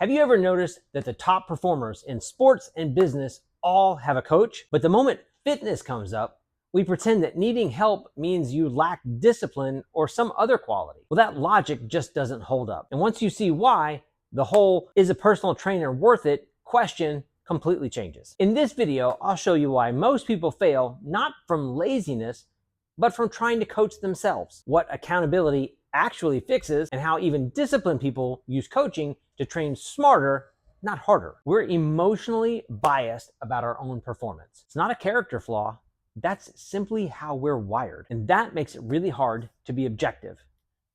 Have you ever noticed that the top performers in sports and business all have a coach? But the moment fitness comes up, we pretend that needing help means you lack discipline or some other quality. Well, that logic just doesn't hold up. And once you see why, the whole "is a personal trainer worth it" question completely changes. In this video, I'll show you why most people fail, not from laziness, but from trying to coach themselves, what accountability actually fixes, and how even disciplined people use coaching to train smarter, not harder. We're emotionally biased about our own performance. It's not a character flaw. That's simply how we're wired. And that makes it really hard to be objective.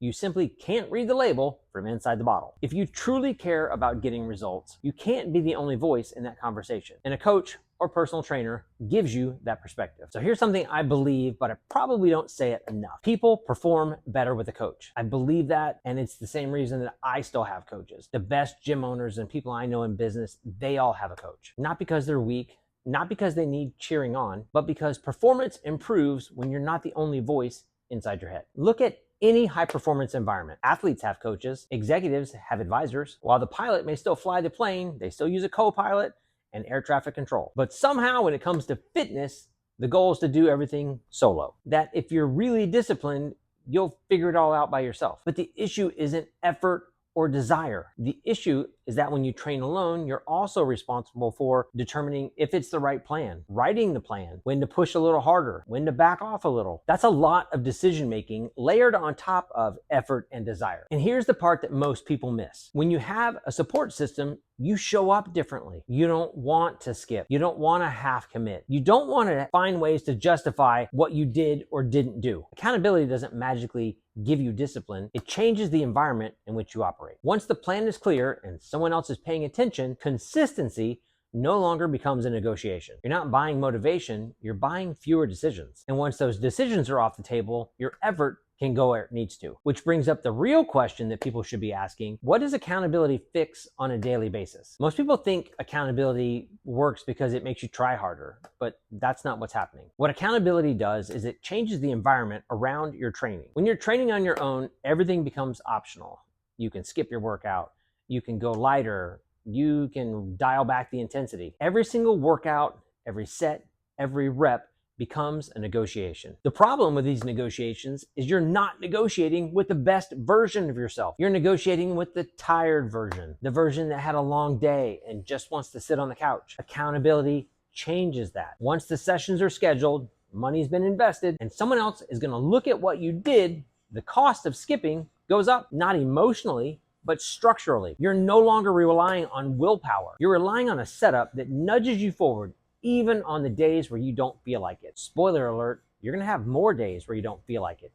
You simply can't read the label from inside the bottle. If you truly care about getting results, you can't be the only voice in that conversation. And a coach or personal trainer gives you that perspective. So here's something I believe, but I probably don't say it enough. People perform better with a coach. I believe that, and it's the same reason that I still have coaches. The best gym owners and people I know in business, they all have a coach. Not because they're weak, not because they need cheering on, but because performance improves when you're not the only voice inside your head. Look at any high-performance environment. Athletes have coaches, executives have advisors. While the pilot may still fly the plane, they still use a co-pilot and air traffic control. But somehow when it comes to fitness, the goal is to do everything solo. That if you're really disciplined, you'll figure it all out by yourself. But the issue isn't effort or desire. The issue is that when you train alone, you're also responsible for determining if it's the right plan, writing the plan, when to push a little harder, when to back off a little. That's a lot of decision making layered on top of effort and desire. And here's the part that most people miss. When you have a support system, you show up differently. You don't want to skip. You don't want to half commit. You don't want to find ways to justify what you did or didn't do. Accountability doesn't magically give you discipline. It changes the environment in which you operate. Once the plan is clear and someone else is paying attention, consistency no longer becomes a negotiation. You're not buying motivation, you're buying fewer decisions. And once those decisions are off the table, your effort can go where it needs to. Which brings up the real question that people should be asking: what does accountability fix on a daily basis? Most people think accountability works because it makes you try harder, but that's not what's happening. What accountability does is it changes the environment around your training. When you're training on your own, everything becomes optional. You can skip your workout, you can go lighter, you can dial back the intensity. Every single workout, every set, every rep becomes a negotiation. The problem with these negotiations is you're not negotiating with the best version of yourself. You're negotiating with the tired version, the version that had a long day and just wants to sit on the couch. Accountability changes that. Once the sessions are scheduled, money's been invested, and someone else is going to look at what you did, the cost of skipping goes up, not emotionally, but structurally. You're no longer relying on willpower. You're relying on a setup that nudges you forward even on the days where you don't feel like it. Spoiler alert, you're going to have more days where you don't feel like it.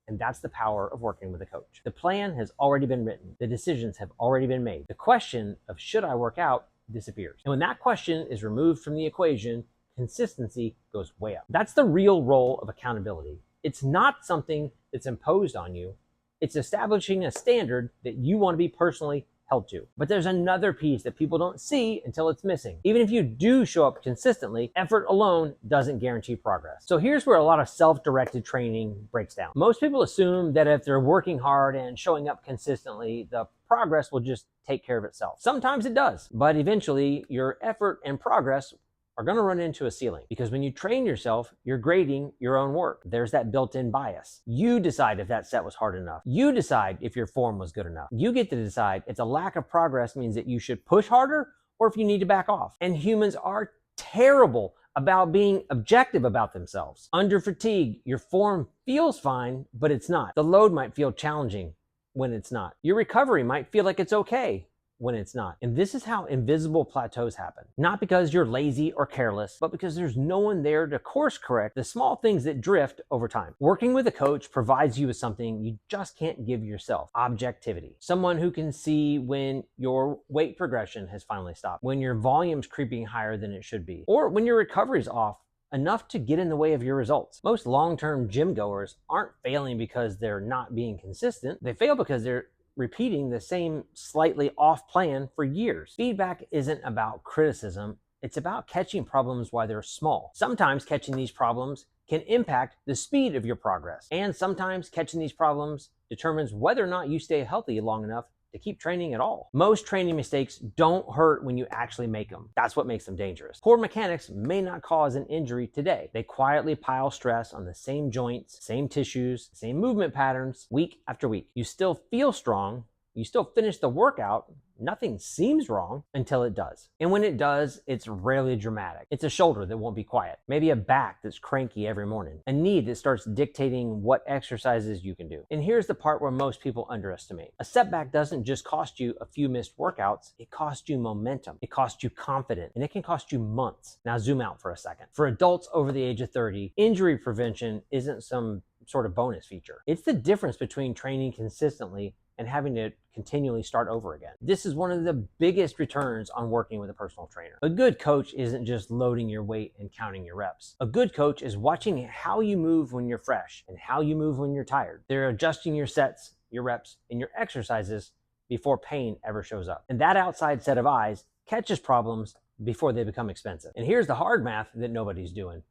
And that's the power of working with a coach. The plan has already been written. The decisions have already been made. The question of should I work out disappears. And when that question is removed from the equation, consistency goes way up. That's the real role of accountability. It's not something that's imposed on you. It's establishing a standard that you want to be personally held to. But there's another piece that people don't see until it's missing. Even if you do show up consistently, effort alone doesn't guarantee progress. So here's where a lot of self-directed training breaks down. Most people assume that if they're working hard and showing up consistently, the progress will just take care of itself. Sometimes it does, but eventually your effort and progress are going to run into a ceiling, because when you train yourself, you're grading your own work. There's that built-in bias. You decide if that set was hard enough. You decide if your form was good enough. You get to decide if the lack of progress means that you should push harder or if you need to back off. And humans are terrible about being objective about themselves. Under fatigue, your form feels fine, but it's not. The load might feel challenging when it's not. Your recovery might feel like it's okay when it's not. And this is how invisible plateaus happen. Not because you're lazy or careless, but because there's no one there to course correct the small things that drift over time. Working with a coach provides you with something you just can't give yourself: objectivity. Someone who can see when your weight progression has finally stopped, when your volume's creeping higher than it should be, or when your recovery's off enough to get in the way of your results. Most long-term gym goers aren't failing because they're not being consistent. They fail because they're repeating the same slightly off plan for years. Feedback isn't about criticism. It's about catching problems while they're small. Sometimes catching these problems can impact the speed of your progress. And sometimes catching these problems determines whether or not you stay healthy long enough to keep training at all. Most training mistakes don't hurt when you actually make them. That's what makes them dangerous. Poor mechanics may not cause an injury today. They quietly pile stress on the same joints, same tissues, same movement patterns, week after week. You still feel strong, you still finish the workout, nothing seems wrong until it does. And when it does, it's rarely dramatic. It's a shoulder that won't be quiet, maybe a back that's cranky every morning, a knee that starts dictating what exercises you can do. And here's the part where most people underestimate. A setback doesn't just cost you a few missed workouts, it costs you momentum, it costs you confidence, and it can cost you months. Now zoom out for a second. For adults over the age of 30, injury prevention isn't some sort of bonus feature. It's the difference between training consistently and having to continually start over again. This is one of the biggest returns on working with a personal trainer. A good coach isn't just loading your weight and counting your reps. A good coach is watching how you move when you're fresh and how you move when you're tired. They're adjusting your sets, your reps, and your exercises before pain ever shows up. And that outside set of eyes catches problems before they become expensive. And here's the hard math that nobody's doing.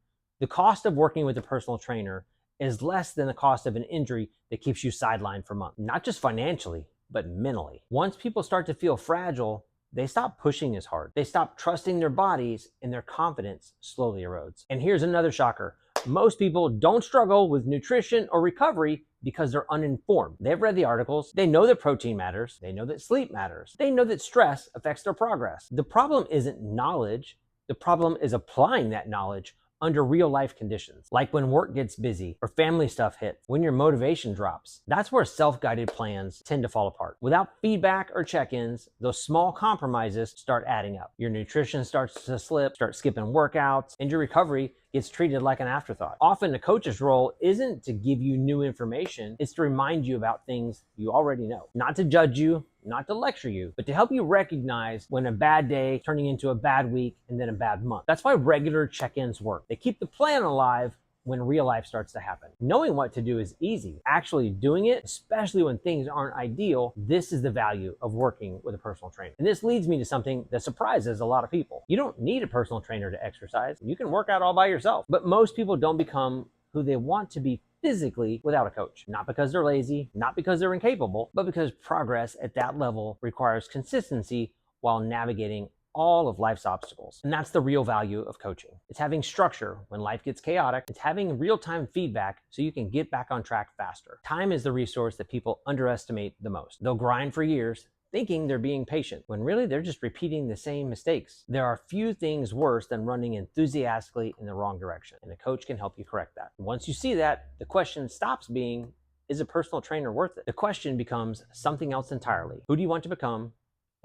The cost of working with a personal trainer is less than the cost of an injury that keeps you sidelined for months. Not just financially, but mentally. Once people start to feel fragile, they stop pushing as hard. They stop trusting their bodies, and their confidence slowly erodes. And here's another shocker. Most people don't struggle with nutrition or recovery because they're uninformed. They've read the articles, they know that protein matters, they know that sleep matters, they know that stress affects their progress. The problem isn't knowledge, the problem is applying that knowledge under real life conditions, like when work gets busy or family stuff hits, when your motivation drops. That's where self-guided plans tend to fall apart. Without feedback or check-ins, those small compromises start adding up. Your nutrition starts to slip, start skipping workouts, and your recovery gets treated like an afterthought. Often the coach's role isn't to give you new information, it's to remind you about things you already know. Not to judge you, not to lecture you, but to help you recognize when a bad day turning into a bad week and then a bad month. That's why regular check-ins work. They keep the plan alive when real life starts to happen. Knowing what to do is easy. Actually doing it, especially when things aren't ideal, this is the value of working with a personal trainer. And this leads me to something that surprises a lot of people. You don't need a personal trainer to exercise. You can work out all by yourself. But most people don't become who they want to be physically without a coach. Not because they're lazy, not because they're incapable, but because progress at that level requires consistency while navigating all of life's obstacles. And that's the real value of coaching. It's having structure when life gets chaotic. It's having real-time feedback so you can get back on track faster. Time is the resource that people underestimate the most. They'll grind for years thinking they're being patient, when really they're just repeating the same mistakes. There are few things worse than running enthusiastically in the wrong direction, and a coach can help you correct that. Once you see that, the question stops being, is a personal trainer worth it? The question becomes something else entirely. Who do you want to become,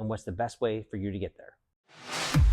and what's the best way for you to get there?